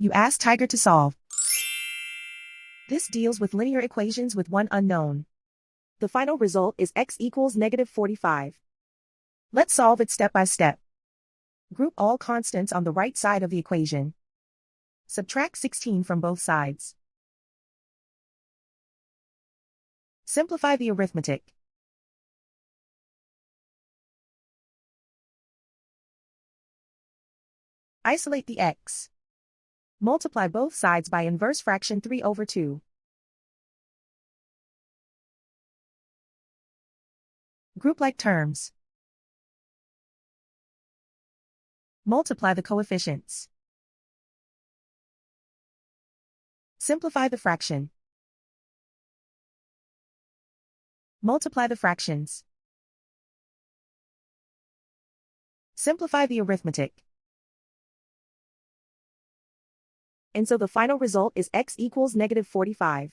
You ask Tiger to solve. This deals with linear equations with one unknown. The final result is x equals -45. Let's solve it step by step. Group all constants on the right side of the equation. Subtract 16 from both sides. Simplify the arithmetic. Isolate the x. Multiply both sides by inverse fraction 3/2. Group like terms. Multiply the coefficients. Simplify the fraction. Multiply the fractions. Simplify the arithmetic. And so the final result is x equals -45.